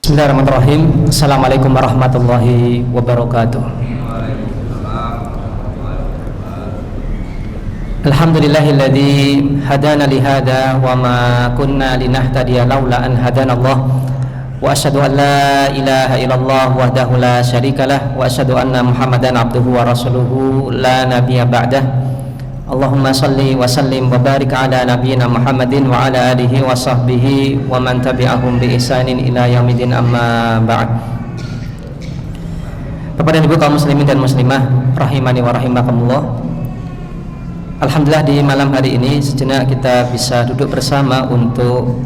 Bismillahirrahmanirrahim. Assalamualaikum warahmatullahi wabarakatuh. Alhamdulillahilladzi hadana lihada wa ma kunna linahtadiya laula an hadana Allah. Wa asyhadu an la ilaha illallah wahdahu la syarikalah wa asyhadu anna Muhammadan abduhu wa rasuluhu la nabiyya ba'dah. Allahumma salli wa sallim wa barik ala nabiyyina Muhammadin wa ala alihi wa sahbihi wa man tabi'ahum bi ihsanin ila yaumil amma ba'd. Kepada ibu kaum muslimin dan muslimah rahimani wa rahimakumullah. Alhamdulillah di malam hari ini sejenak kita bisa duduk bersama untuk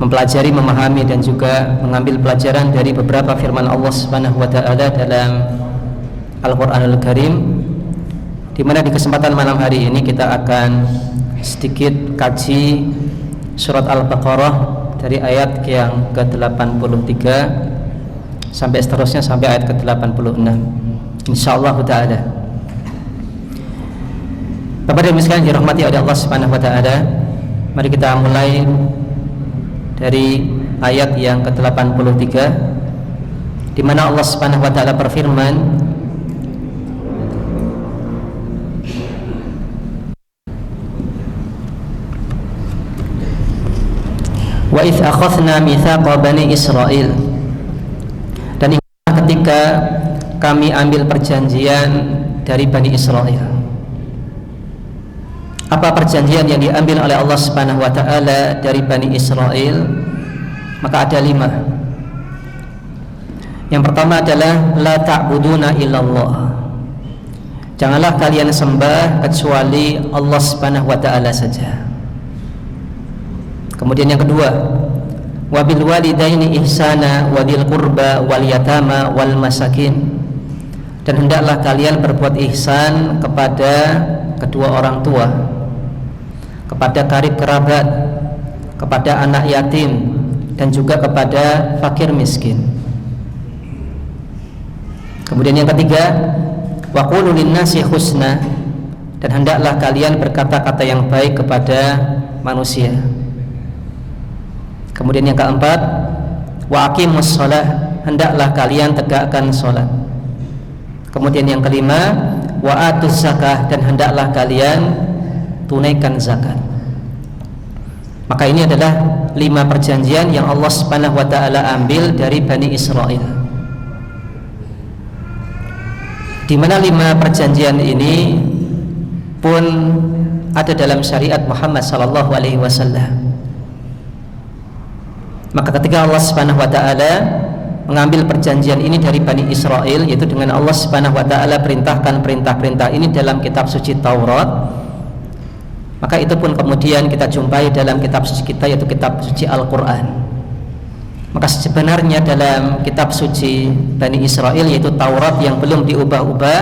mempelajari, memahami dan juga mengambil pelajaran dari beberapa firman Allah Subhanahu wa taala dalam Al-Qur'anul Karim, di mana di kesempatan malam hari ini kita akan sedikit kaji surat Al-Baqarah dari ayat yang ke-83 sampai seterusnya sampai ayat ke-86 insyaallah taala. Bapak dan Ibu sekalian dirahmati oleh Allah Subhanahu wa taala, mari kita mulai dari ayat yang ke-83 di mana Allah Subhanahu wa taala berfirman, wa idz akhadna mitsaqa bani Israil, dan ingatlah ketika kami ambil perjanjian dari Bani Israel. Apa perjanjian yang diambil oleh Allah Subhanahu wa taala dari Bani Israel? Maka ada 5. Yang pertama adalah la ta'buduna illallah, janganlah kalian sembah kecuali Allah Subhanahu wa taala saja. Kemudian yang kedua, wabil walidaini ihsana wadil qurba wal yatama wal masakin, dan hendaklah kalian berbuat ihsan kepada kedua orang tua, kepada karib kerabat, kepada anak yatim, dan juga kepada fakir miskin. Kemudian yang ketiga, wa qulu linnasi husna, dan hendaklah kalian berkata-kata yang baik kepada manusia. Kemudian yang keempat, wa aqimus shalah, hendaklah kalian tegakkan salat. Kemudian yang kelima, wa atuz zakah, dan hendaklah kalian tunaikan zakat. Maka ini adalah 5 perjanjian yang Allah Subhanahu wa taala ambil dari Bani Israel, di mana 5 perjanjian ini pun ada dalam syariat Muhammad sallallahu alaihi wasallam. Maka ketika Allah Subhanahu wa taala mengambil perjanjian ini dari Bani Israel, yaitu dengan Allah Subhanahu wa taala perintahkan perintah-perintah ini dalam kitab suci Taurat, maka itu pun kemudian kita jumpai dalam kitab suci kita, yaitu kitab suci Al-Qur'an. Maka sebenarnya dalam kitab suci Bani Israel, yaitu Taurat yang belum diubah-ubah,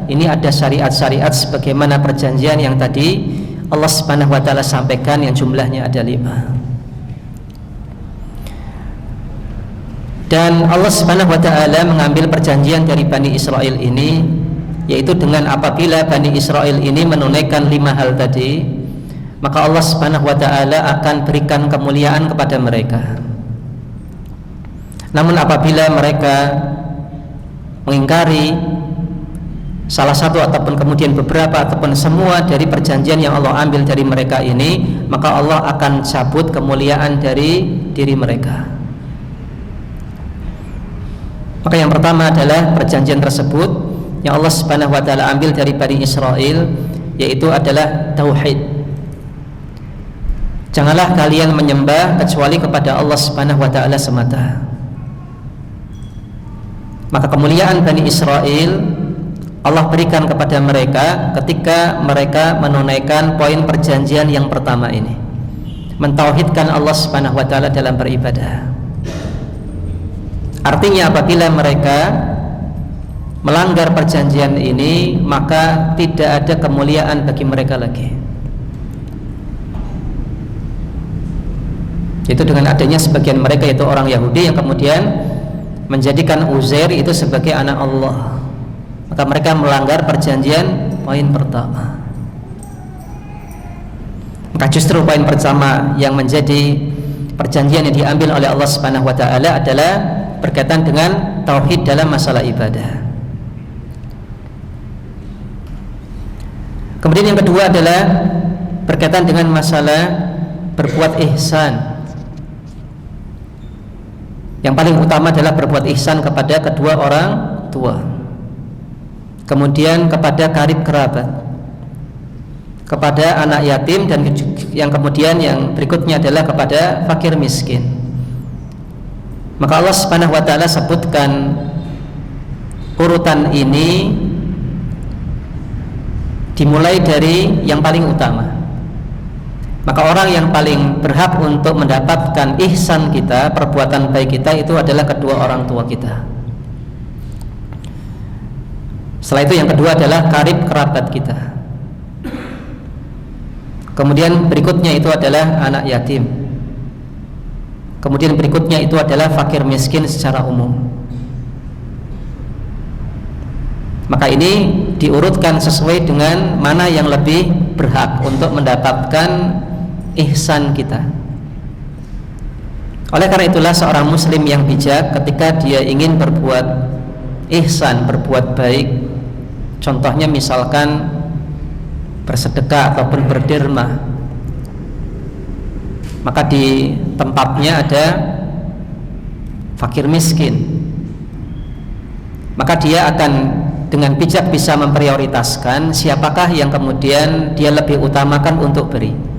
ini ada syariat-syariat sebagaimana perjanjian yang tadi Allah Subhanahu wa taala sampaikan yang jumlahnya ada 5. Dan Allah Subhanahu wa taala mengambil perjanjian dari Bani Israel ini, yaitu dengan apabila Bani Israel ini menunaikan 5 hal tadi, maka Allah Subhanahu wa taala akan berikan kemuliaan kepada mereka. Namun apabila mereka mengingkari salah satu ataupun kemudian beberapa ataupun semua dari perjanjian yang Allah ambil dari mereka ini, maka Allah akan cabut kemuliaan dari diri mereka. Maka yang pertama adalah perjanjian tersebut yang Allah Subhanahu wa taala ambil dari Bani Israel, yaitu adalah tauhid. Janganlah kalian menyembah kecuali kepada Allah Subhanahu wa taala semata. Maka kemuliaan Bani Israel Allah berikan kepada mereka ketika mereka menunaikan poin perjanjian yang pertama ini, mentauhidkan Allah Subhanahu wa taala dalam beribadah. Artinya apabila mereka melanggar perjanjian ini, maka tidak ada kemuliaan bagi mereka lagi. Itu dengan adanya sebagian mereka, yaitu orang Yahudi, yang kemudian menjadikan Uzair itu sebagai anak Allah. Maka mereka melanggar perjanjian poin pertama. Maka justru poin pertama yang menjadi perjanjian yang diambil oleh Allah Subhanahu wa taala adalah berkaitan dengan tauhid dalam masalah ibadah. Kemudian yang kedua adalah berkaitan dengan masalah berbuat ihsan. Yang paling utama adalah berbuat ihsan kepada kedua orang tua, kemudian kepada karib kerabat, kepada anak yatim, dan yang kemudian yang berikutnya adalah kepada fakir miskin. Maka Allah Subhanahu wa taala sebutkan urutan ini dimulai dari yang paling utama. Maka orang yang paling berhak untuk mendapatkan ihsan kita, perbuatan baik kita, itu adalah kedua orang tua kita. Setelah itu yang kedua adalah karib kerabat kita. Kemudian berikutnya itu adalah anak yatim. Kemudian berikutnya itu adalah fakir miskin secara umum. Maka ini diurutkan sesuai dengan mana yang lebih berhak untuk mendapatkan ihsan kita. Oleh karena itulah seorang muslim yang bijak ketika dia ingin berbuat ihsan, berbuat baik, contohnya misalkan bersedekah ataupun berderma, maka di tempatnya ada fakir miskin, maka dia akan dengan bijak bisa memprioritaskan siapakah yang kemudian dia lebih utamakan untuk beri.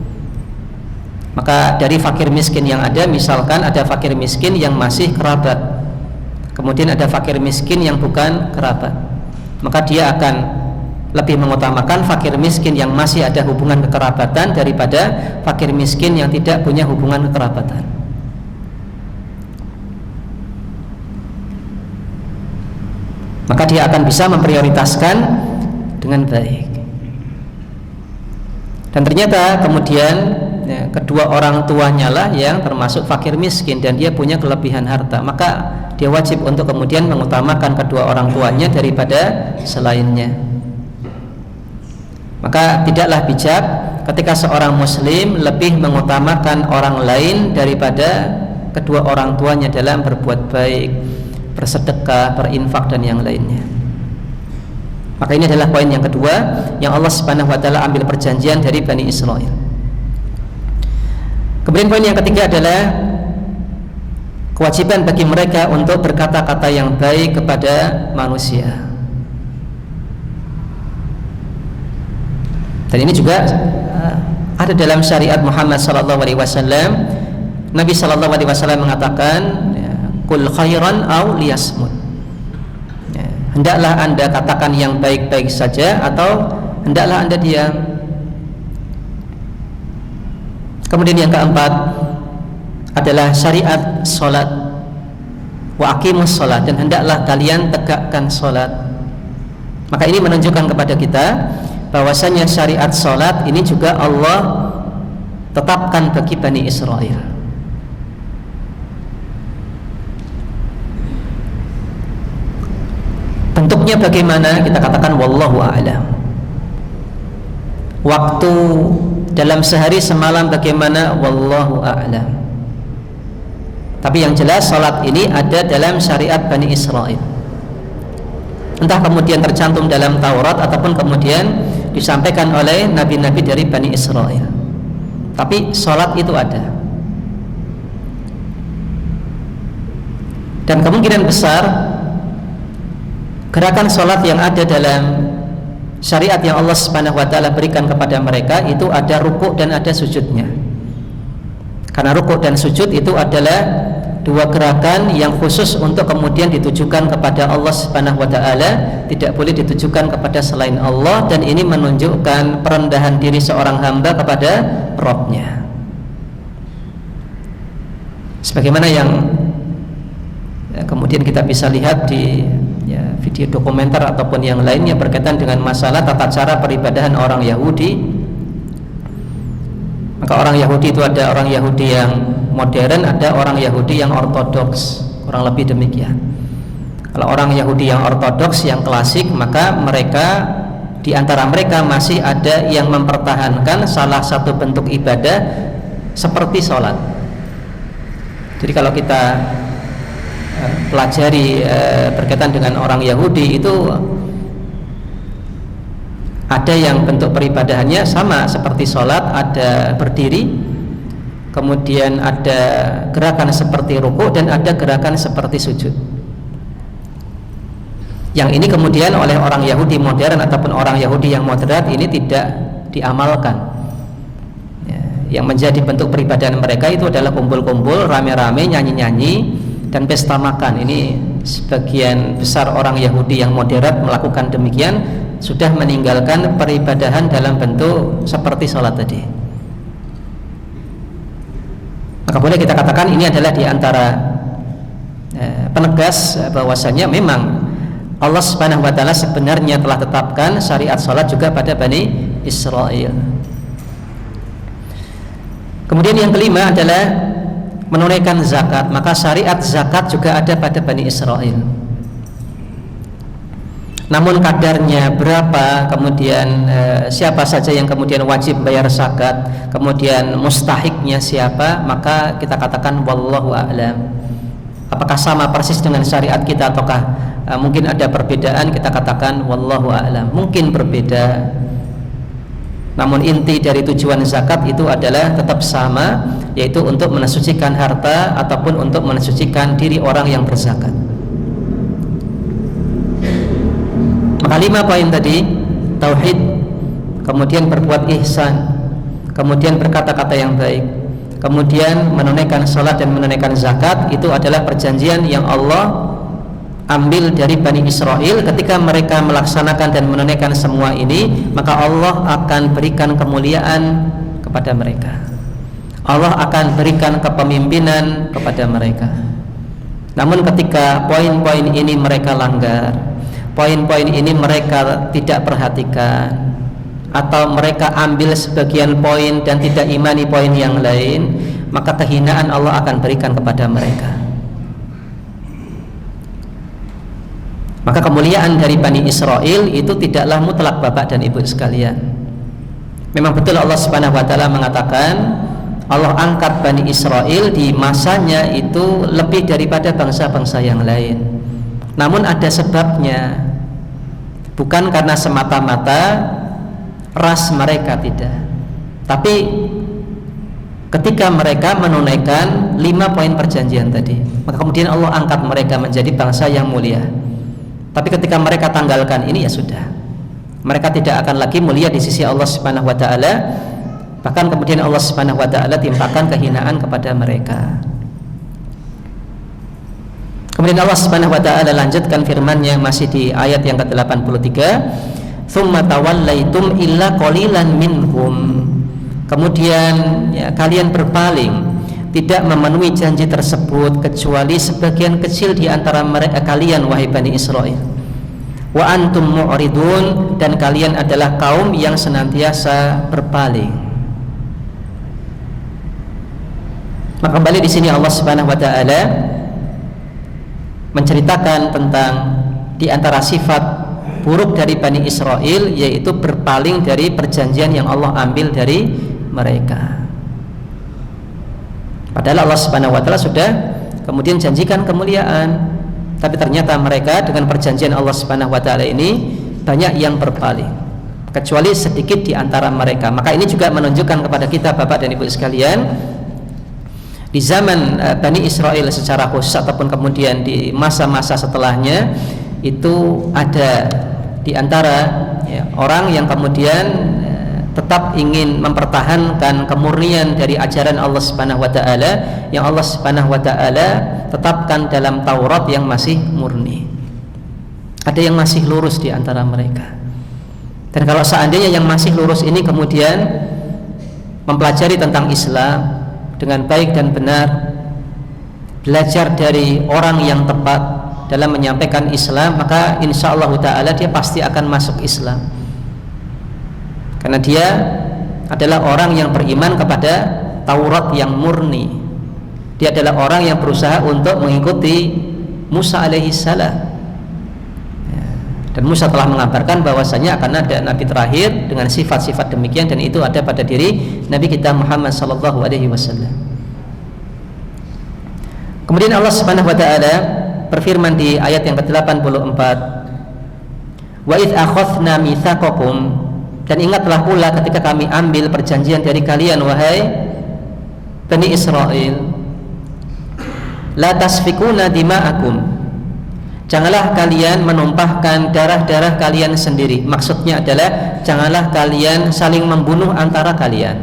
Maka dari fakir miskin yang ada, misalkan ada fakir miskin yang masih kerabat, kemudian ada fakir miskin yang bukan kerabat, maka dia akan lebih mengutamakan fakir miskin yang masih ada hubungan kekerabatan daripada fakir miskin yang tidak punya hubungan kekerabatan. Maka dia akan bisa memprioritaskan dengan baik. Dan ternyata kemudian kedua orang tuanya lah yang termasuk fakir miskin dan dia punya kelebihan harta, maka dia wajib untuk kemudian mengutamakan kedua orang tuanya daripada selainnya. Maka tidaklah bijak ketika seorang muslim lebih mengutamakan orang lain daripada kedua orang tuanya dalam berbuat baik, bersedekah, berinfak, dan yang lainnya. Maka ini adalah poin yang kedua yang Allah Subhanahu wa taala ambil perjanjian dari Bani Israel. Kemudian poin yang ketiga adalah kewajiban bagi mereka untuk berkata-kata yang baik kepada manusia. Dan ini juga ada dalam syariat Muhammad sallallahu alaihi wasallam. Nabi sallallahu alaihi wasallam mengatakan, kul khairan aw liyasmut. Hendaklah Anda katakan yang baik-baik saja atau hendaklah Anda diam. Kemudian yang keempat adalah syariat salat. Wa aqimus salat, dan hendaklah kalian tegakkan salat. Maka ini menunjukkan kepada kita bahwasanya syariat salat ini juga Allah tetapkan bagi Bani Israel. Bentuknya bagaimana? Kita katakan wallahu a'lam. Waktu dalam sehari semalam bagaimana? Wallahu a'lam. Tapi yang jelas salat ini ada dalam syariat Bani Israel. Entah kemudian tercantum dalam Taurat ataupun kemudian disampaikan oleh nabi-nabi dari Bani Israel. Tapi salat itu ada. Dan kemungkinan besar gerakan salat yang ada dalam syariat yang Allah Subhanahu wa taala berikan kepada mereka itu ada rukuk dan ada sujudnya. Karena rukuk dan sujud itu adalah dua gerakan yang khusus untuk kemudian ditujukan kepada Allah Subhanahu wa taala, tidak boleh ditujukan kepada selain Allah, dan ini menunjukkan perendahan diri seorang hamba kepada Rabb-nya. Sebagaimana yang kemudian kita bisa lihat di video dokumenter ataupun yang lainnya berkaitan dengan masalah tata cara peribadahan orang Yahudi. Maka orang Yahudi itu ada orang Yahudi yang modern, ada orang Yahudi yang ortodoks, kurang lebih demikian. Kalau orang Yahudi yang ortodoks, yang klasik, maka mereka di antara mereka masih ada yang mempertahankan salah satu bentuk ibadah seperti sholat. Jadi kalau kita pelajari berkaitan dengan orang Yahudi, itu ada yang bentuk peribadahannya sama seperti sholat, ada berdiri, kemudian ada gerakan seperti rukuk, dan ada gerakan seperti sujud. Yang ini kemudian oleh orang Yahudi modern ataupun orang Yahudi yang moderat ini tidak diamalkan. Yang menjadi bentuk peribadahan mereka itu adalah kumpul-kumpul, rame-rame, nyanyi-nyanyi, dan pesta makan. Ini sebagian besar orang Yahudi yang moderat melakukan demikian, sudah meninggalkan peribadahan dalam bentuk seperti sholat tadi. Maka boleh kita katakan ini adalah diantara penegas bahwasanya memang Allah Subhanahu wa Ta'ala sebenarnya telah tetapkan syariat sholat juga pada Bani Israel. Kemudian yang kelima adalah menunaikan zakat. Maka syariat zakat juga ada pada Bani Israel. Namun kadarnya berapa, kemudian siapa saja yang kemudian wajib bayar zakat, kemudian mustahiknya siapa, maka kita katakan wallahu a'lam. Apakah sama persis dengan syariat kita ataukah mungkin ada perbedaan, kita katakan wallahu a'lam. Mungkin berbeda, namun inti dari tujuan zakat itu adalah tetap sama, yaitu untuk mensucikan harta ataupun untuk mensucikan diri orang yang berzakat. Maka 5 poin tadi, tauhid, kemudian berbuat ihsan, kemudian berkata-kata yang baik, kemudian menunaikan salat dan menunaikan zakat, itu adalah perjanjian yang Allah ambil dari Bani Israel. Ketika mereka melaksanakan dan menunaikan semua ini, maka Allah akan berikan kemuliaan kepada mereka. Allah akan berikan kepemimpinan kepada mereka. Namun ketika poin-poin ini mereka langgar, poin-poin ini mereka tidak perhatikan, atau mereka ambil sebagian poin dan tidak imani poin yang lain, maka kehinaan Allah akan berikan kepada mereka. Maka kemuliaan dari Bani Israel itu tidaklah mutlak Bapak dan Ibu sekalian. Memang betul Allah Subhanahu wa Ta'ala mengatakan Allah angkat Bani Israel di masanya itu lebih daripada bangsa-bangsa yang lain. Namun ada sebabnya, bukan karena semata-mata ras mereka, tidak. Tapi ketika mereka menunaikan 5 poin perjanjian tadi, maka kemudian Allah angkat mereka menjadi bangsa yang mulia. Tapi ketika mereka tanggalkan ini, ya sudah, mereka tidak akan lagi mulia di sisi Allah Subhanahu wa Ta'ala. Bahkan kemudian Allah Subhanahu wa Ta'ala timpakan kehinaan kepada mereka. Kemudian Allah Subhanahu wa Ta'ala lanjutkan firman-Nya masih di ayat yang ke-83, "Tsumma tawallaitum illa qalilan minhum." Kemudian ya, kalian berpaling, tidak memenuhi janji tersebut kecuali sebagian kecil di antara mereka kalian, wahai Bani Israel. Wa antum mu'ridun, dan kalian adalah kaum yang senantiasa berpaling. Maka kembali di sini Allah Subhanahu wa Ta'ala menceritakan tentang di antara sifat buruk dari Bani Israel, yaitu berpaling dari perjanjian yang Allah ambil dari mereka. Padahal Allah Subhanahu wa Ta'ala sudah kemudian janjikan kemuliaan, tapi ternyata mereka dengan perjanjian Allah Subhanahu wa Ta'ala ini banyak yang berpaling, kecuali sedikit di antara mereka. Maka ini juga menunjukkan kepada kita Bapak dan Ibu sekalian, di zaman Bani Israel secara khusus ataupun kemudian di masa-masa setelahnya, itu ada di antara ya, orang yang kemudian tetap ingin mempertahankan kemurnian dari ajaran Allah Subhanahu wa Ta'ala yang Allah Subhanahu wa Ta'ala tetapkan dalam Taurat yang masih murni. Ada yang masih lurus di antara mereka. Dan kalau seandainya yang masih lurus ini kemudian mempelajari tentang Islam dengan baik dan benar, belajar dari orang yang tepat dalam menyampaikan Islam, maka insyaallah ta'ala dia pasti akan masuk Islam, karena dia adalah orang yang beriman kepada Taurat yang murni. Dia adalah orang yang berusaha untuk mengikuti Musa alaihi salam, dan Musa telah mengabarkan bahwasanya akan ada nabi terakhir dengan sifat-sifat demikian, dan itu ada pada diri Nabi kita Muhammad sallallahu alaihi wasallam. Kemudian Allah Subhanahu wa taala berfirman di ayat yang ke-84, wa idz akhadna mitsaqakum, dan ingatlah pula ketika kami ambil perjanjian dari kalian wahai Bani Israel, la tasfikuna dima'akum, janganlah kalian menumpahkan darah-darah kalian sendiri. Maksudnya adalah janganlah kalian saling membunuh antara kalian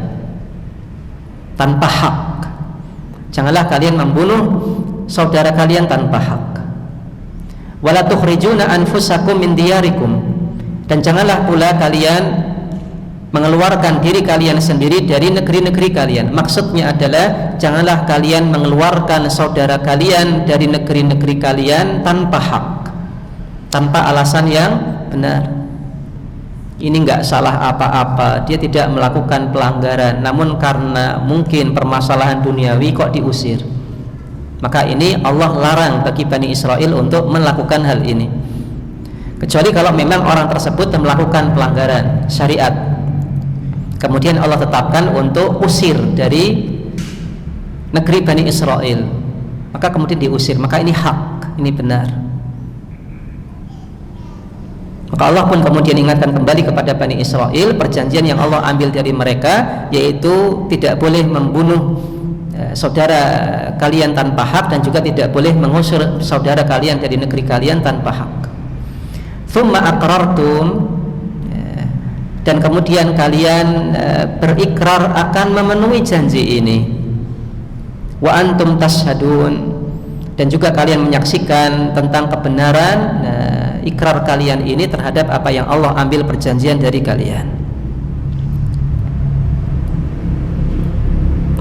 tanpa hak. Janganlah kalian membunuh saudara kalian tanpa hak. Wala tukhrijuna anfusakum min diyarikum, dan janganlah pula kalian mengeluarkan diri kalian sendiri dari negeri-negeri kalian. Maksudnya adalah janganlah kalian mengeluarkan saudara kalian dari negeri-negeri kalian tanpa hak, tanpa alasan yang benar. Ini enggak salah apa-apa, dia tidak melakukan pelanggaran, namun karena mungkin permasalahan duniawi kok diusir. Maka ini Allah larang bagi Bani Israel untuk melakukan hal ini, kecuali kalau memang orang tersebut melakukan pelanggaran syariat, kemudian Allah tetapkan untuk usir dari negeri Bani Israel, maka kemudian diusir, maka ini hak, ini benar. Maka Allah pun kemudian ingatkan kembali kepada Bani Israel perjanjian yang Allah ambil dari mereka, yaitu tidak boleh membunuh saudara kalian tanpa hak, dan juga tidak boleh mengusir saudara kalian dari negeri kalian tanpa hak. Tsumma aqrartum, dan kemudian kalian berikrar akan memenuhi janji ini. Wa antum tashhadun, dan juga kalian menyaksikan tentang kebenaran ikrar kalian ini terhadap apa yang Allah ambil perjanjian dari kalian.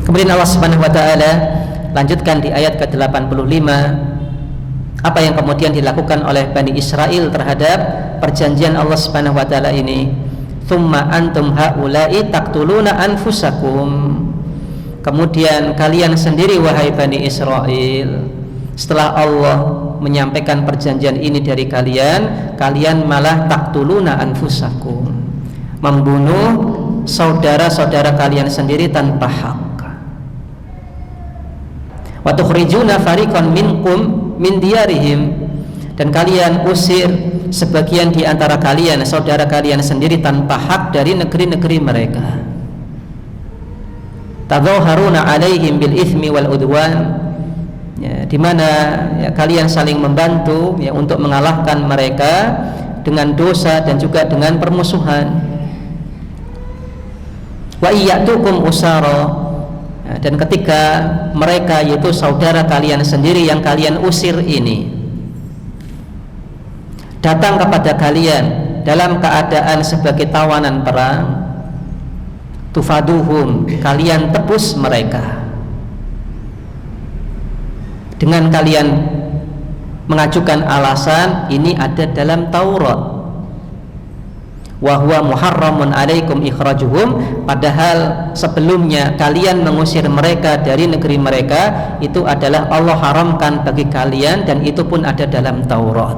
Kemudian Allah Subhanahu wa taala lanjutkan di ayat ke-85 apa yang kemudian dilakukan oleh Bani Israel terhadap perjanjian Allah Subhanahu wa taala ini. Tsumma antum haula'i taqtuluna anfusakum, kemudian kalian sendiri wahai Bani Israel, setelah Allah menyampaikan perjanjian ini dari kalian, kalian malah taqtuluna anfusakum, membunuh saudara-saudara kalian sendiri tanpa hak. Wa tukhrijuna fariqan minkum min diyarihim, dan kalian usir sebagian di antara kalian, saudara kalian sendiri tanpa hak dari negeri-negeri mereka. Tadzaharuna alaihim bil itsmi wal udwan, ya, di mana ya, kalian saling membantu ya, untuk mengalahkan mereka dengan dosa dan juga dengan permusuhan. Wa iyyatukum usara, ya, dan ketika mereka, yaitu saudara kalian sendiri yang kalian usir ini, datang kepada kalian dalam keadaan sebagai tawanan perang, tufaduhum, kalian tebus mereka dengan kalian mengajukan alasan ini ada dalam Taurat, wa huwa muharramun alaikum ikhrajuhum, padahal sebelumnya kalian mengusir mereka dari negeri mereka itu adalah Allah haramkan bagi kalian, dan itu pun ada dalam Taurat.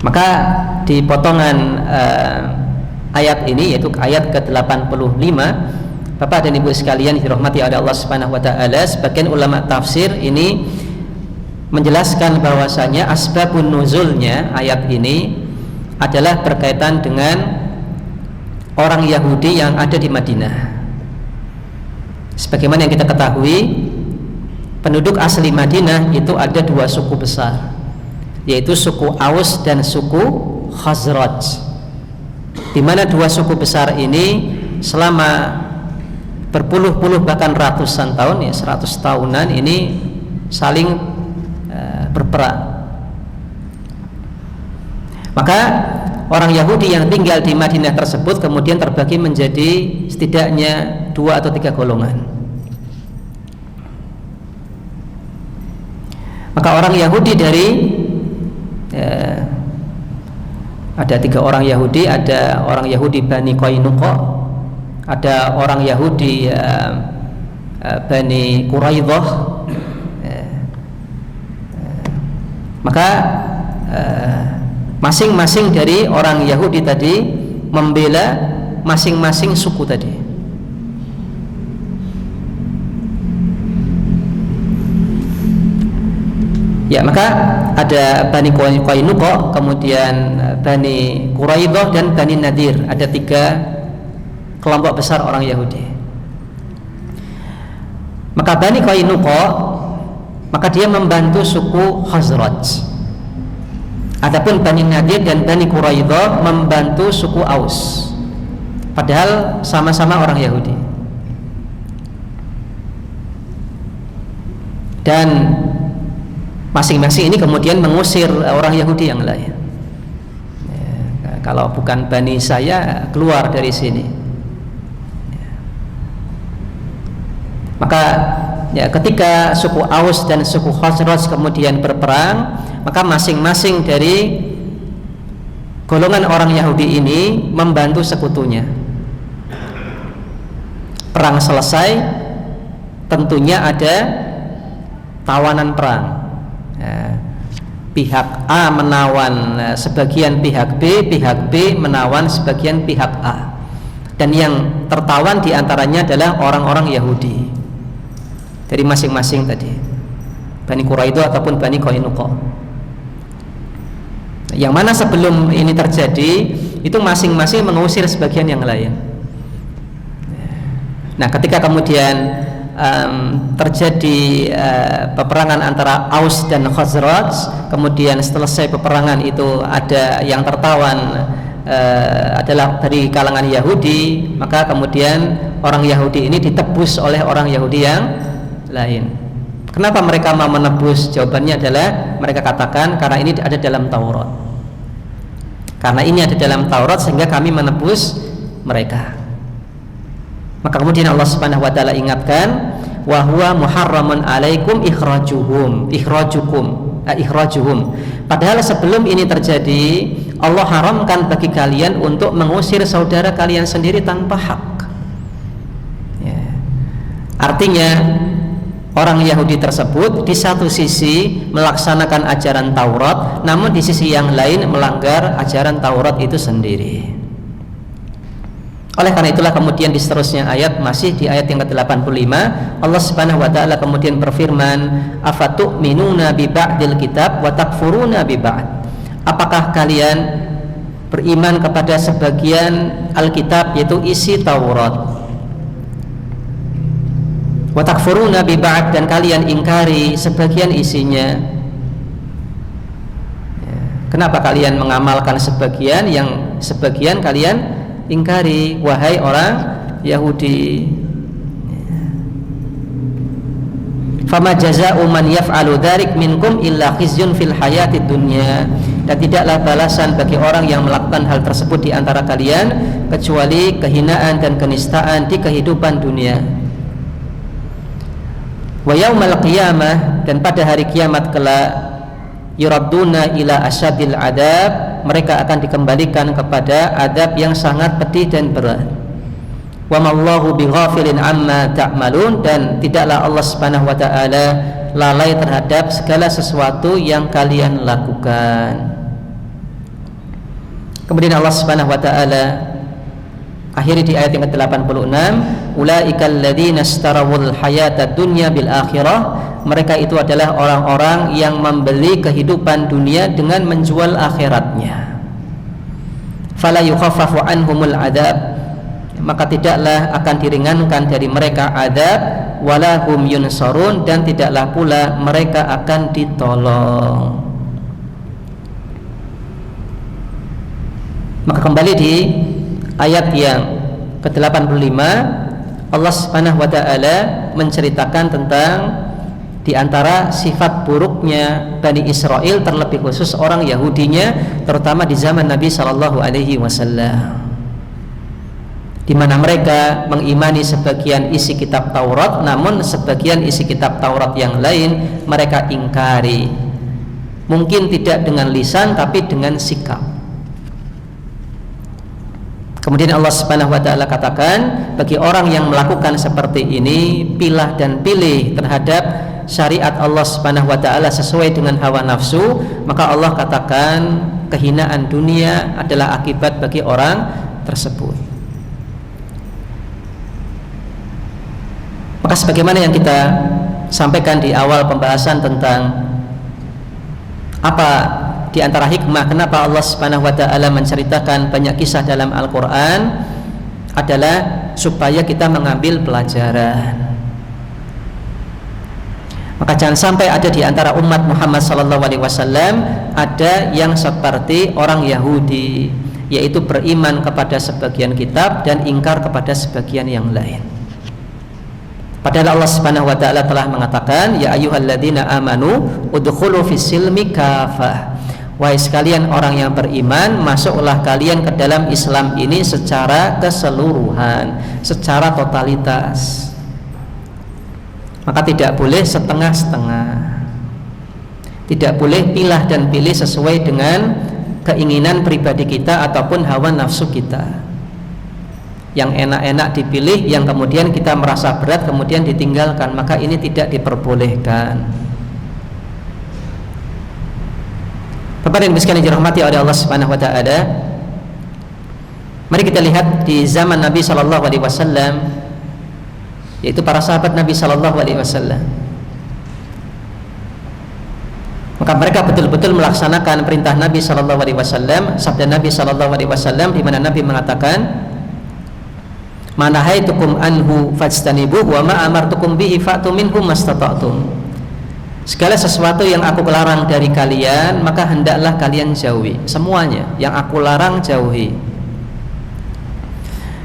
Maka di potongan ayat ini, yaitu ayat ke-85, Bapak dan Ibu sekalian dirahmati oleh Allah Subhanahu wa taala, sebagian ulama tafsir ini menjelaskan bahwasanya asbabun nuzulnya ayat ini adalah berkaitan dengan orang Yahudi yang ada di Madinah. Sebagaimana yang kita ketahui, penduduk asli Madinah itu ada dua suku besar, yaitu suku Aus dan suku Khazraj, di mana dua suku besar ini selama berpuluh-puluh bahkan ratusan tahun, ya 100 tahunan ini saling berperang. Maka orang Yahudi yang tinggal di Madinah tersebut kemudian terbagi menjadi setidaknya 2 atau 3 golongan. Maka orang Yahudi dari ada 3 orang Yahudi, ada orang Yahudi Bani Qainuqa, ada orang Yahudi Bani Quraidah. Maka masing-masing dari orang Yahudi tadi membela masing-masing suku tadi. Ya, maka ada Bani Qainuqa, kemudian Bani Quraidah dan Bani Nadir. Ada 3 kelompok besar orang Yahudi. Maka Bani Qainuqa, maka dia membantu suku Khazraj. Adapun Bani Nadir dan Bani Quraidah membantu suku Aus. Padahal sama-sama orang Yahudi. Dan masing-masing ini kemudian mengusir orang Yahudi yang lain. Kalau bukan Bani saya, keluar dari sini. Maka ya, ketika suku Aus dan suku Khazraj kemudian berperang, maka masing-masing dari golongan orang Yahudi ini membantu sekutunya. Perang selesai, tentunya ada tawanan perang. Pihak A menawan sebagian pihak B menawan sebagian pihak A. Dan yang tertawan diantaranya adalah orang-orang Yahudi dari masing-masing tadi, Bani Quraidah ataupun Bani Qainuqa. Yang mana sebelum ini terjadi, itu masing-masing mengusir sebagian yang lain. Nah, ketika kemudian terjadi peperangan antara Aus dan Khazraj, kemudian selesai peperangan itu ada yang tertawan adalah dari kalangan Yahudi, maka kemudian orang Yahudi ini ditebus oleh orang Yahudi yang lain. Kenapa mereka mau menebus? Jawabannya adalah mereka katakan karena ini ada dalam Taurat. Karena ini ada dalam Taurat sehingga kami menebus mereka. Maka kemudian Allah Subhanahu wa taala ingatkan, wa huwa muharramun alaikum ikhrajuhum. Padahal sebelum ini terjadi, Allah haramkan bagi kalian untuk mengusir saudara kalian sendiri tanpa hak. Ya. Artinya orang Yahudi tersebut di satu sisi melaksanakan ajaran Taurat, namun di sisi yang lain melanggar ajaran Taurat itu sendiri. Oleh karena itulah kemudian di seterusnya ayat, masih di ayat yang ke-85, Allah Subhanahu wa taala kemudian berfirman, afatu'minuna bi ba'dil kitab wa takfuruna bi ba'd. Apakah kalian beriman kepada sebagian Alkitab, yaitu isi Taurat, wa takfuruna bi ba'd, dan kalian ingkari sebagian isinya? Kenapa kalian mengamalkan sebagian yang sebagian kalian ingkari, wahai orang Yahudi? Fama jazaa'u man yaf'alu dzalik minkum illa khizyun fil hayatid dunya. Dan tidaklah balasan bagi orang yang melakukan hal tersebut di antara kalian kecuali kehinaan dan kenistaan di kehidupan dunia. Wa yaumal qiyamah, dan pada hari kiamat kelak, yuradduna ila asyadil adab, mereka akan dikembalikan kepada adab yang sangat pedih dan berat. Wa mallahu bighafilin amma ta'malun, dan tidaklah Allah Subhanahu wa taala lalai terhadap segala sesuatu yang kalian lakukan. Kemudian Allah Subhanahu wa taala akhiri di ayat yang ke-86, ulaikal ladzina istarawul hayatad dunya bil akhirah. Mereka itu adalah orang-orang yang membeli kehidupan dunia dengan menjual akhiratnya. Fala yukhaffafu anhumul adab, maka tidaklah akan diringankan dari mereka adab, wala hum yunsarun, dan tidaklah pula mereka akan ditolong. Maka kembali di ayat yang ke-85, Allah Subhanahu wa taala menceritakan tentang di antara sifat buruknya Bani Israel, terlebih khusus orang Yahudinya, terutama di zaman Nabi Shallallahu Alaihi Wasallam, di mana mereka mengimani sebagian isi kitab Taurat, namun sebagian isi kitab Taurat yang lain mereka ingkari. Mungkin tidak dengan lisan, tapi dengan sikap. Kemudian Allah Subhanahu wa taala katakan, bagi orang yang melakukan seperti ini, pilah dan pilih terhadap syariat Allah Subhanahu wa taala sesuai dengan hawa nafsu, maka Allah katakan kehinaan dunia adalah akibat bagi orang tersebut. Maka sebagaimana yang kita sampaikan di awal pembahasan tentang Apa di antara hikmah kenapa Allah Subhanahu wa taala menceritakan banyak kisah dalam Al-Qur'an adalah supaya kita mengambil pelajaran. Maka jangan sampai ada di antara umat Muhammad SAW ada yang seperti orang Yahudi, yaitu beriman kepada sebagian kitab dan ingkar kepada sebagian yang lain. Padahal Allah Subhanahu wa taala telah mengatakan, ya ayyuhalladzina amanu udkhulu fis-silmi kafah. Wahai sekalian orang yang beriman, masuklah kalian ke dalam Islam ini secara keseluruhan, secara totalitas. Maka tidak boleh setengah-setengah, tidak boleh pilah dan pilih sesuai dengan keinginan pribadi kita ataupun hawa nafsu kita. Yang enak-enak dipilih, yang kemudian kita merasa berat kemudian ditinggalkan, maka ini tidak diperbolehkan. Bapak dan Ibu sekalian dirahmati oleh Allah Subhanahu wa taala, mari kita lihat di zaman Nabi sallallahu alaihi wasallam, yaitu para sahabat Nabi sallallahu alaihi wasallam. Maka mereka betul-betul melaksanakan perintah Nabi sallallahu alaihi wasallam, sabda Nabi sallallahu alaihi wasallam di mana Nabi mengatakan, "Ma nahaitukum anhu fajtanibuhu wa ma amartukum bihi fa'tu minhu mastata'tum." Segala sesuatu yang aku larang dari kalian, maka hendaklah kalian jauhi. Semuanya yang aku larang jauhi.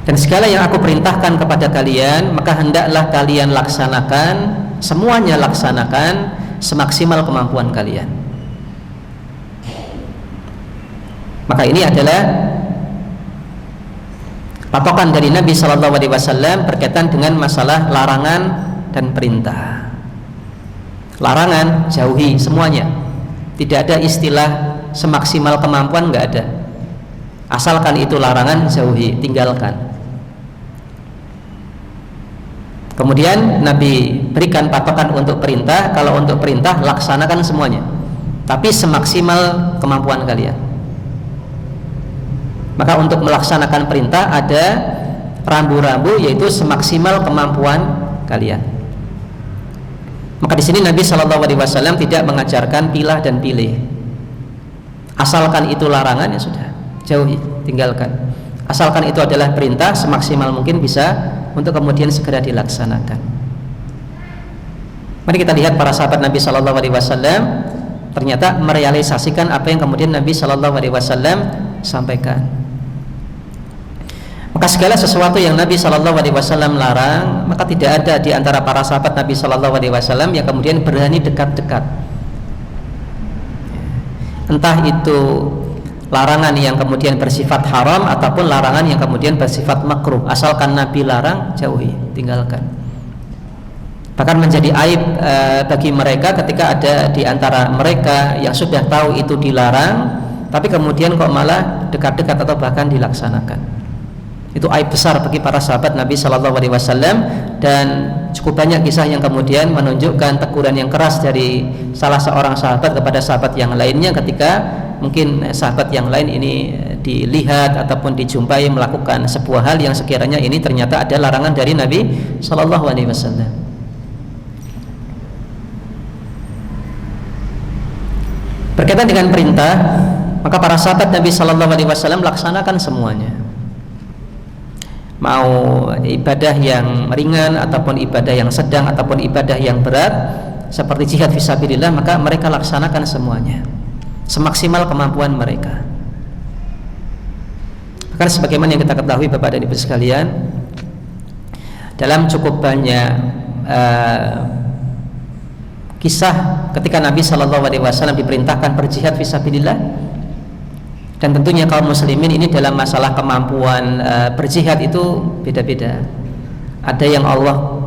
Dan segala yang aku perintahkan kepada kalian, maka hendaklah kalian laksanakan. Semuanya laksanakan semaksimal kemampuan kalian. Maka ini adalah patokan dari Nabi SAW berkaitan dengan masalah larangan dan perintah. Larangan jauhi semuanya, tidak ada istilah semaksimal kemampuan, nggak ada. Asalkan itu larangan, jauhi, tinggalkan. Kemudian Nabi berikan patokan untuk perintah. Kalau untuk perintah laksanakan semuanya, tapi semaksimal kemampuan kalian. Maka untuk melaksanakan perintah ada rambu-rambu, yaitu semaksimal kemampuan kalian. Maka di sini Nabi SAW tidak mengajarkan pilah dan pilih. Asalkan itu larangan, ya sudah, jauhi, tinggalkan. Asalkan itu adalah perintah, semaksimal mungkin bisa untuk kemudian segera dilaksanakan. Mari kita lihat para sahabat Nabi SAW ternyata merealisasikan apa yang kemudian Nabi SAW sampaikan. Maka segala sesuatu yang Nabi SAW larang, maka tidak ada di antara para sahabat Nabi SAW yang kemudian berani dekat-dekat. Entah itu larangan yang kemudian bersifat haram ataupun larangan yang kemudian bersifat makruh, asalkan Nabi larang, jauhi, tinggalkan. Bahkan menjadi aib bagi mereka ketika ada di antara mereka yang sudah tahu itu dilarang, tapi kemudian kok malah dekat-dekat atau bahkan dilaksanakan. Itu aib besar bagi para sahabat Nabi SAW, dan cukup banyak kisah yang kemudian menunjukkan teguran yang keras dari salah seorang sahabat kepada sahabat yang lainnya ketika mungkin sahabat yang lain ini dilihat ataupun dijumpai melakukan sebuah hal yang sekiranya ini ternyata ada larangan dari Nabi SAW. Berkaitan dengan perintah, maka para sahabat Nabi SAW laksanakan semuanya. Mau ibadah yang ringan ataupun ibadah yang sedang ataupun ibadah yang berat seperti jihad fisabilillah, maka mereka laksanakan semuanya semaksimal kemampuan mereka. Bahkan sebagaimana yang kita ketahui Bapak dan Ibu sekalian, dalam cukup banyak kisah ketika Nabi SAW diperintahkan berjihad fisabilillah. Dan tentunya kaum muslimin ini dalam masalah kemampuan berjihad itu beda-beda. Ada yang Allah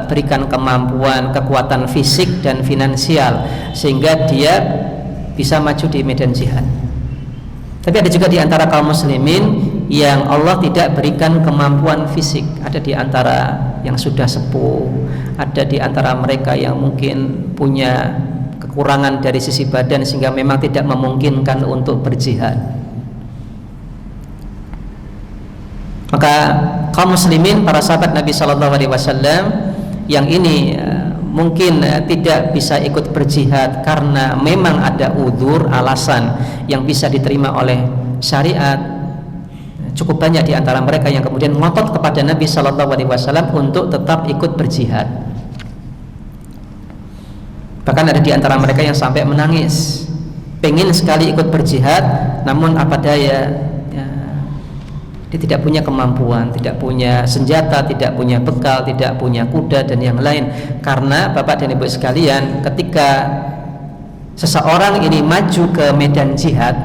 berikan kemampuan, kekuatan fisik dan finansial sehingga dia bisa maju di medan jihad. Tapi ada juga di antara kaum muslimin yang Allah tidak berikan kemampuan fisik. Ada di antara yang sudah sepuh, ada di antara mereka yang mungkin punya kekurangan dari sisi badan sehingga memang tidak memungkinkan untuk berjihad. Maka kaum muslimin, para sahabat Nabi SAW yang ini mungkin tidak bisa ikut berjihad karena memang ada udzur, alasan yang bisa diterima oleh syariat, cukup banyak di antara mereka yang kemudian ngotot kepada Nabi Shallallahu Alaihi Wasallam untuk tetap ikut berjihad. Bahkan ada di antara mereka yang sampai menangis, pengen sekali ikut berjihad, namun apa daya, dia tidak punya kemampuan, tidak punya senjata, tidak punya bekal, tidak punya kuda dan yang lain. Karena Bapak dan Ibu sekalian, ketika seseorang ini maju ke medan jihad,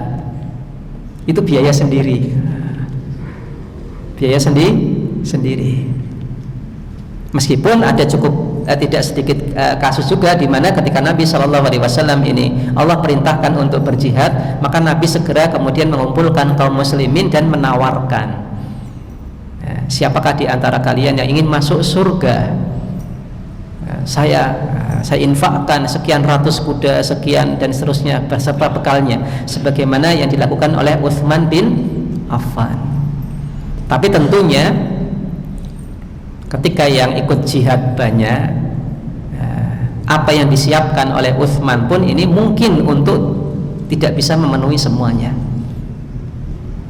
itu biaya sendiri, sendiri. Meskipun ada cukup tidak sedikit kasus juga di mana ketika Nabi Shallallahu Alaihi Wasallam ini Allah perintahkan untuk berjihad, maka Nabi segera kemudian mengumpulkan kaum muslimin dan menawarkan, siapakah di antara kalian yang ingin masuk surga? Saya infakkan sekian ratus kuda, sekian dan seterusnya beserta bekalnya, sebagaimana yang dilakukan oleh Utsman bin Affan. Tapi tentunya ketika yang ikut jihad banyak, apa yang disiapkan oleh Utsman pun ini mungkin untuk tidak bisa memenuhi semuanya.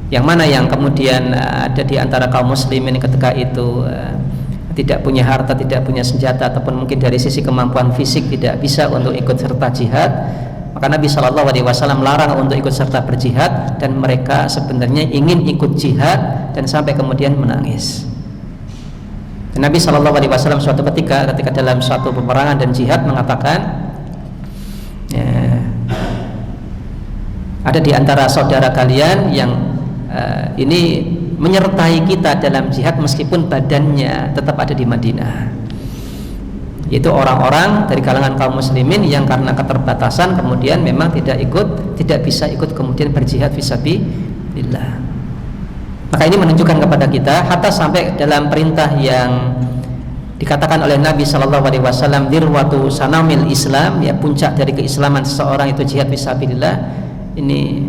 Yang mana yang kemudian ada di antara kaum muslimin ketika itu tidak punya harta, tidak punya senjata, ataupun mungkin dari sisi kemampuan fisik tidak bisa untuk ikut serta jihad, maka Nabi Shallallahu Alaihi Wasallam larang untuk ikut serta berjihad, dan mereka sebenarnya ingin ikut jihad dan sampai kemudian menangis. Dan Nabi Shallallahu Alaihi Wasallam suatu ketika dalam suatu peperangan dan jihad mengatakan, ada di antara saudara kalian yang ini menyertai kita dalam jihad meskipun badannya tetap ada di Madinah. Yaitu orang-orang dari kalangan kaum muslimin yang karena keterbatasan kemudian memang tidak bisa ikut kemudian berjihad fisabilillah. Maka ini menunjukkan kepada kita, hatta sampai dalam perintah yang dikatakan oleh Nabi Shallallahu Alaihi Wasallam, dirwatu sanamil Islam, ya puncak dari keislaman seseorang itu jihad fisabilillah. Ini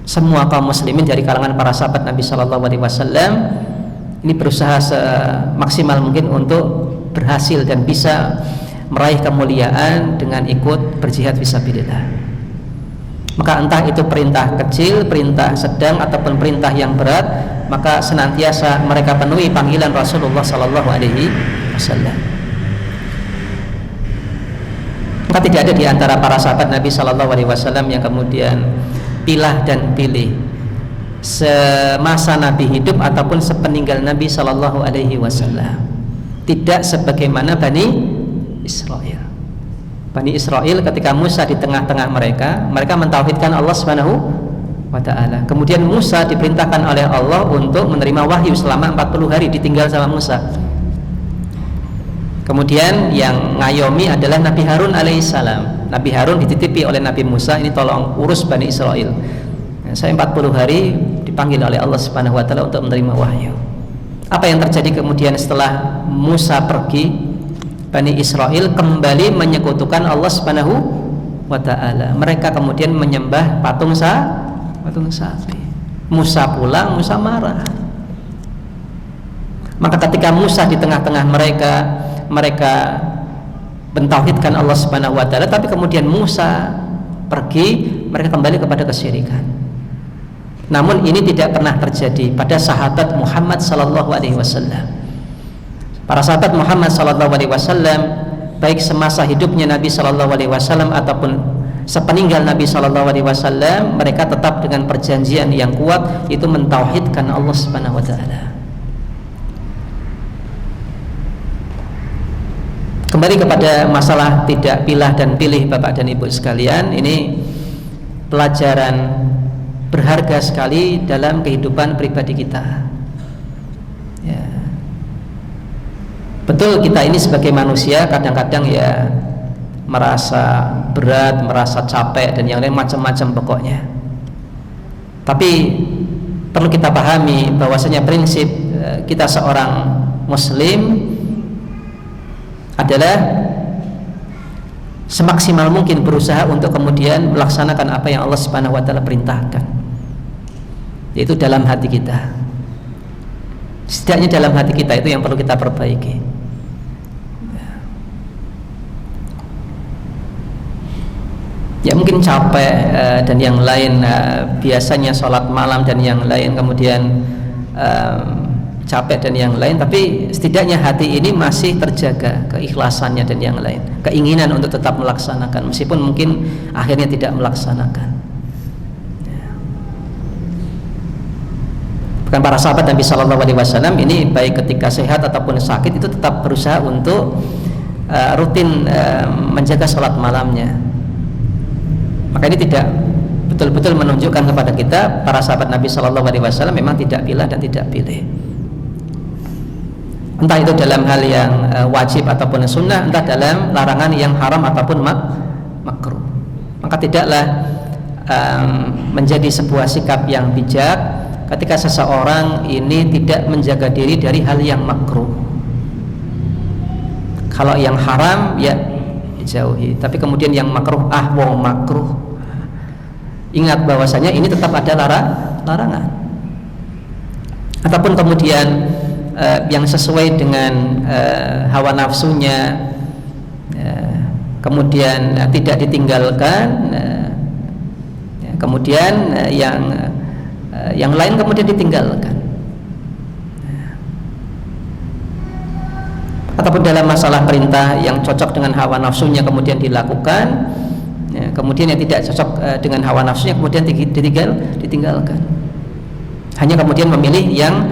semua kaum muslimin dari kalangan para sahabat Nabi Shallallahu Alaihi Wasallam ini berusaha semaksimal mungkin untuk berhasil dan bisa meraih kemuliaan dengan ikut berjihad fisabilillah. Maka entah itu perintah kecil, perintah sedang, ataupun perintah yang berat, maka senantiasa mereka penuhi panggilan Rasulullah Sallallahu Alaihi Wasallam. Maka tidak ada di antara para sahabat Nabi Sallallahu Alaihi Wasallam yang kemudian pilah dan pilih semasa Nabi hidup ataupun sepeninggal Nabi Sallallahu Alaihi Wasallam. Tidak sebagaimana Bani Israel. Bani Israel ketika Musa di tengah-tengah mereka mentauhidkan Allah Subhanahu wa ta'ala. Kemudian Musa diperintahkan oleh Allah untuk menerima wahyu selama 40 hari ditinggal sama Musa. Kemudian yang ngayomi adalah Nabi Harun alaihissalam. Nabi Harun dititipi oleh Nabi Musa, ini tolong urus Bani Israel. Saya 40 hari dipanggil oleh Allah Subhanahu wa ta'ala untuk menerima wahyu. Apa yang terjadi kemudian setelah Musa pergi? Bani Israel kembali menyekutukan Allah Subhanahu wa ta'ala. Mereka kemudian menyembah patung sapi. Musa pulang, Musa marah. Maka ketika Musa di tengah-tengah mereka mentauhidkan Allah Subhanahu wa ta'ala, tapi kemudian Musa pergi, mereka kembali kepada kesyirikan. Namun ini tidak pernah terjadi pada sahabat Muhammad sallallahu alaihi wasallam. Para sahabat Muhammad sallallahu alaihi wasallam, baik semasa hidupnya Nabi sallallahu alaihi wasallam ataupun sepeninggal Nabi sallallahu alaihi wasallam, mereka tetap dengan perjanjian yang kuat, itu mentauhidkan Allah Subhanahu wa taala. Kembali kepada masalah tidak pilah dan pilih Bapak dan Ibu sekalian, ini pelajaran berharga sekali dalam kehidupan pribadi kita. Betul, kita ini sebagai manusia kadang-kadang ya merasa berat, merasa capek dan yang lain macam-macam pokoknya. Tapi perlu kita pahami bahwasanya prinsip kita seorang muslim adalah semaksimal mungkin berusaha untuk kemudian melaksanakan apa yang Allah Subhanahu wa taala perintahkan, yaitu dalam hati kita. Setidaknya dalam hati kita itu yang perlu kita perbaiki. ya mungkin capek dan yang lain, biasanya sholat malam dan yang lain, kemudian capek dan yang lain, tapi setidaknya hati ini masih terjaga keikhlasannya dan yang lain, keinginan untuk tetap melaksanakan meskipun mungkin akhirnya tidak melaksanakan. Bukan para sahabat Nabi Shallallahu Alaihi Wasallam ini baik ketika sehat ataupun sakit itu tetap berusaha untuk rutin menjaga sholat malamnya. Maka ini tidak betul-betul menunjukkan kepada kita para sahabat Nabi Shallallahu Alaihi Wasallam memang tidak pilih dan tidak pilih. Entah itu dalam hal yang wajib ataupun sunnah, entah dalam larangan yang haram ataupun makruh. Maka tidaklah menjadi sebuah sikap yang bijak ketika seseorang ini tidak menjaga diri dari hal yang makruh. Kalau yang haram ya jauhi, tapi kemudian yang makruh, makruh, ingat bahwasanya ini tetap ada larangan. Ataupun kemudian yang sesuai dengan hawa nafsunya, kemudian tidak ditinggalkan, kemudian yang lain kemudian ditinggalkan. Ataupun dalam masalah perintah yang cocok dengan hawa nafsunya kemudian dilakukan, kemudian yang tidak cocok dengan hawa nafsunya kemudian ditinggalkan. Hanya kemudian memilih yang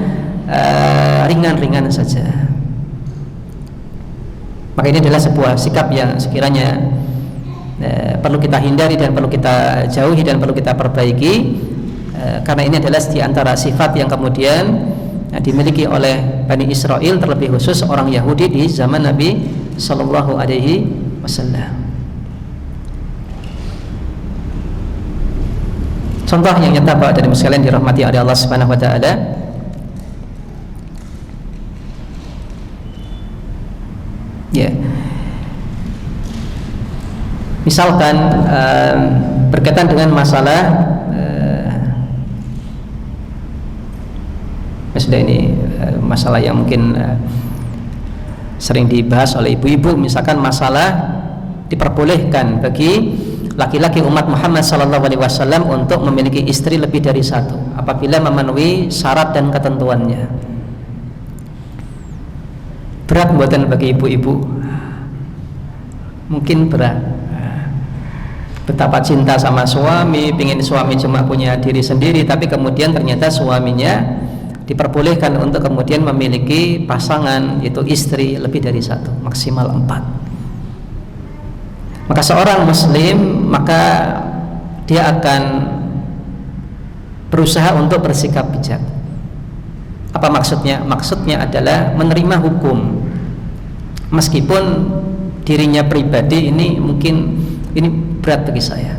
ringan-ringan saja. Maka ini adalah sebuah sikap yang sekiranya perlu kita hindari dan perlu kita jauhi dan perlu kita perbaiki, karena ini adalah di antara sifat yang kemudian dimiliki oleh Bani Israel, terlebih khusus orang Yahudi di zaman Nabi Sallallahu Alaihi Wasallam. Contoh yang nyata Bapak dan Ibu sekalian dirahmati oleh Allah Subhanahu Wa Taala, ya, misalkan berkaitan dengan masalah sudah ini masalah yang mungkin sering dibahas oleh ibu-ibu, misalkan masalah diperbolehkan bagi laki-laki umat Muhammad SAW untuk memiliki istri lebih dari satu apabila memenuhi syarat dan ketentuannya. Berat buatan bagi ibu-ibu, mungkin berat. Betapa cinta sama suami, pingin suami cuma punya diri sendiri, tapi kemudian ternyata suaminya diperbolehkan untuk kemudian memiliki pasangan, itu istri lebih dari satu, maksimal 4. Maka seorang muslim, maka dia akan berusaha untuk bersikap bijak. Apa maksudnya? Maksudnya adalah menerima hukum meskipun dirinya pribadi ini mungkin ini berat bagi saya,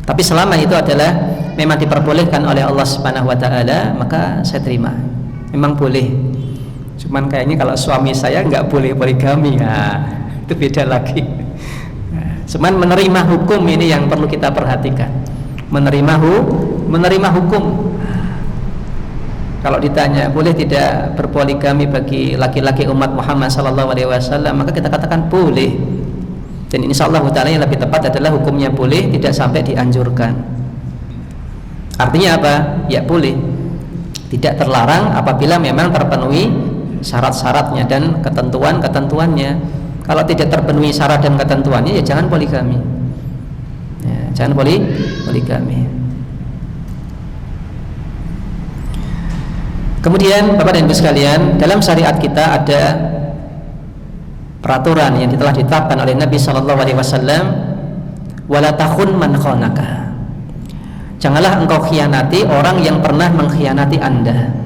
tapi selama itu adalah memang diperbolehkan oleh Allah Subhanahu Wa Taala, maka saya terima. Memang boleh. Cuman kayaknya kalau suami saya nggak boleh poligami, itu beda lagi. Cuman menerima hukum ini yang perlu kita perhatikan. Menerima hukum. Kalau ditanya boleh tidak berpoligami bagi laki-laki umat Muhammad SAW, maka kita katakan boleh. Dan insyaallah taala yang lebih tepat adalah hukumnya boleh, tidak sampai dianjurkan. Artinya apa? Ya boleh, tidak terlarang apabila memang terpenuhi syarat-syaratnya dan ketentuan-ketentuannya. Kalau tidak terpenuhi syarat dan ketentuannya, ya jangan poligami. Ya, jangan poligami. Kemudian Bapak dan Ibu sekalian, dalam syariat kita ada peraturan yang telah ditetapkan oleh Nabi Sallallahu Alaihi Wasallam, wala takhun man khanaka. Janganlah engkau khianati orang yang pernah mengkhianati Anda.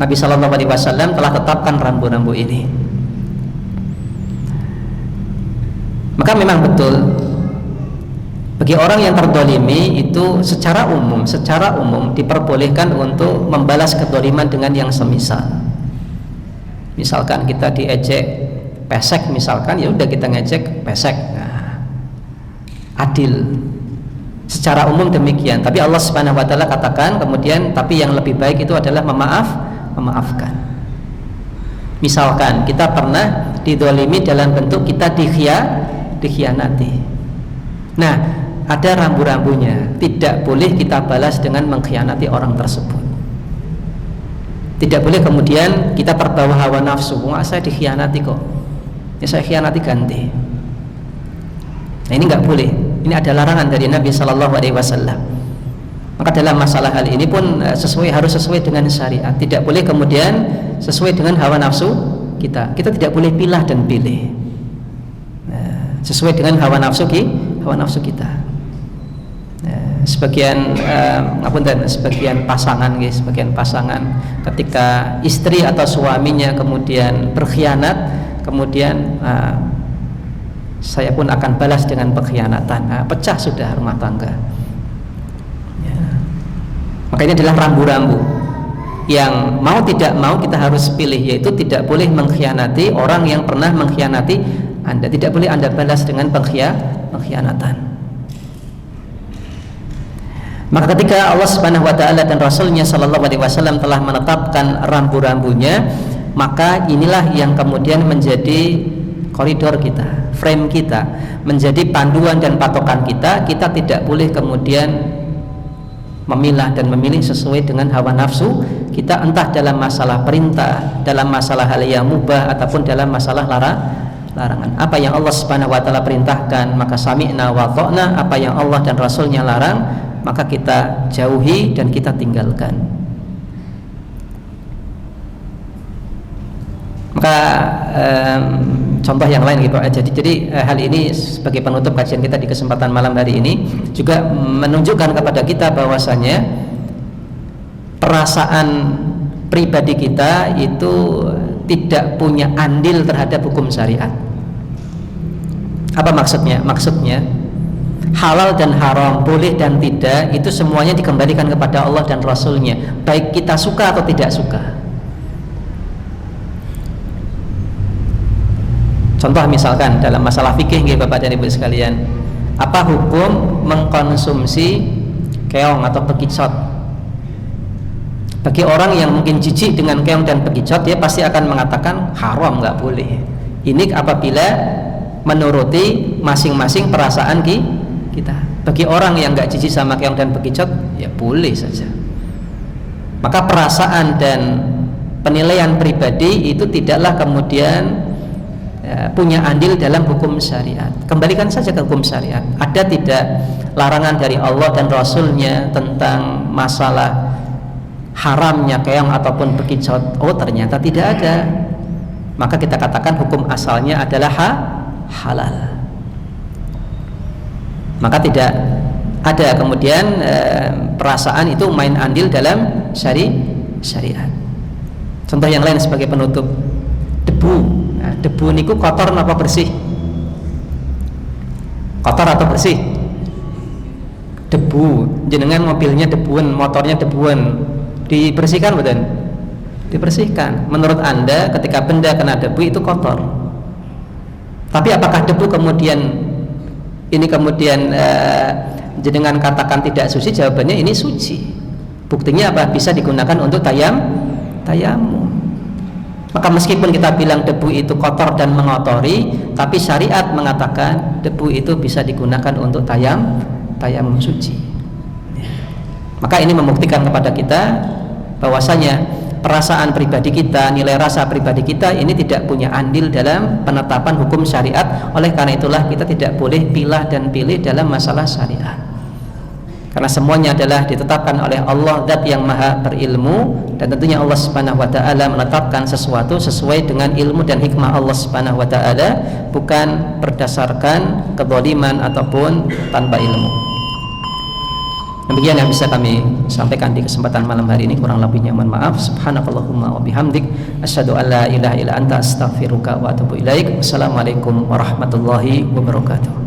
Nabi Sallallahu Alaihi Wasallam telah tetapkan rambu-rambu ini. Maka memang betul bagi orang yang terdolimi itu secara umum diperbolehkan untuk membalas kedoliman dengan yang semisal. Misalkan kita diejek pesek, misalkan ya udah kita ngejek pesek, adil. Secara umum demikian. Tapi Allah Subhanahu Wa Taala katakan kemudian, tapi yang lebih baik itu adalah memaafkan. Misalkan kita pernah didolimi dalam bentuk kita dikhianati, Nah, ada rambu-rambunya. Tidak boleh kita balas dengan mengkhianati orang tersebut. Tidak boleh kemudian kita terbawa hawa nafsu. Wah, saya dikhianati kok. Ya saya khianati ganti. Nah, ini nggak boleh. Ini ada larangan dari Nabi Shallallahu Alaihi Wasallam. Maka dalam masalah hal ini pun harus sesuai dengan syariat. Tidak boleh kemudian sesuai dengan hawa nafsu kita. Kita tidak boleh pilah dan pilih. Nah, sesuai dengan hawa nafsu kita. Sebagian pasangan ketika istri atau suaminya kemudian berkhianat, kemudian saya pun akan balas dengan pengkhianatan. Pecah sudah rumah tangga. Ya. Maka ini adalah rambu-rambu yang mau tidak mau kita harus pilih, yaitu tidak boleh mengkhianati orang yang pernah mengkhianati Anda. Tidak boleh Anda balas dengan pengkhianatan. Maka ketika Allah Subhanahu wa taala dan Rasulnya Shallallahu alaihi wasallam telah menetapkan rambu-rambunya, maka inilah yang kemudian menjadi koridor kita, frame kita, menjadi panduan dan patokan kita. Kita tidak boleh kemudian memilah dan memilih sesuai dengan hawa nafsu kita, entah dalam masalah perintah, dalam masalah hal yang mubah, ataupun dalam masalah larangan. Apa yang Allah Subhanahu wa taala perintahkan, maka sami'na wa ta'na. Apa yang Allah dan Rasulnya larang, maka kita jauhi dan kita tinggalkan. Maka contoh yang lain gitu aja. Jadi hal ini sebagai penutup kajian kita di kesempatan malam hari ini juga menunjukkan kepada kita bahwasanya perasaan pribadi kita itu tidak punya andil terhadap hukum syariat. Apa maksudnya? Maksudnya halal dan haram, boleh dan tidak, itu semuanya dikembalikan kepada Allah dan Rasulnya, baik kita suka atau tidak suka. Contoh misalkan dalam masalah fikih, Bapak dan Ibu sekalian, apa hukum mengkonsumsi keong atau bekicot? Bagi orang yang mungkin jijik dengan keong dan bekicot, dia pasti akan mengatakan haram, nggak boleh. Ini apabila menuruti masing-masing perasaan kita. Bagi orang yang nggak jijik sama keong dan bekicot, ya boleh saja. Maka perasaan dan penilaian pribadi itu tidaklah kemudian punya andil dalam hukum syariat. Kembalikan saja ke hukum syariat. Ada tidak larangan dari Allah dan Rasulnya tentang masalah haramnya keong ataupun bekicot? Oh, ternyata tidak ada. Maka kita katakan hukum asalnya adalah halal. Maka tidak ada kemudian perasaan itu main andil dalam syariat. Contoh yang lain sebagai penutup, debu. Nah, debu niku kotor apa bersih? Kotor atau bersih? Debu. Jenengan mobilnya debuan, motornya debuan, dibersihkan betul? Dibersihkan. Menurut Anda ketika benda kena debu itu kotor. Tapi apakah debu kemudian jenengan katakan tidak suci? Jawabannya ini suci. Buktinya apa? Bisa digunakan untuk tayamum. Maka meskipun kita bilang debu itu kotor dan mengotori, tapi syariat mengatakan debu itu bisa digunakan untuk tayamum suci. Maka ini membuktikan kepada kita bahwasanya perasaan pribadi kita, nilai rasa pribadi kita ini tidak punya andil dalam penetapan hukum syariat. Oleh karena itulah kita tidak boleh pilah dan pilih dalam masalah syariat, karena semuanya adalah ditetapkan oleh Allah, Zat yang maha berilmu. Dan tentunya Allah Subhanahu wa taala menetapkan sesuatu sesuai dengan ilmu dan hikmah Allah Subhanahu wa taala, bukan berdasarkan kezaliman ataupun tanpa ilmu. Demikian yang bisa kami sampaikan di kesempatan malam hari ini. Kurang lebihnya mohon maaf. Subhanakallahumma wa bihamdik, asyhadu an la ilaha illa anta, astaghfiruka wa atubu ilaik. Wassalamualaikum warahmatullahi wabarakatuh.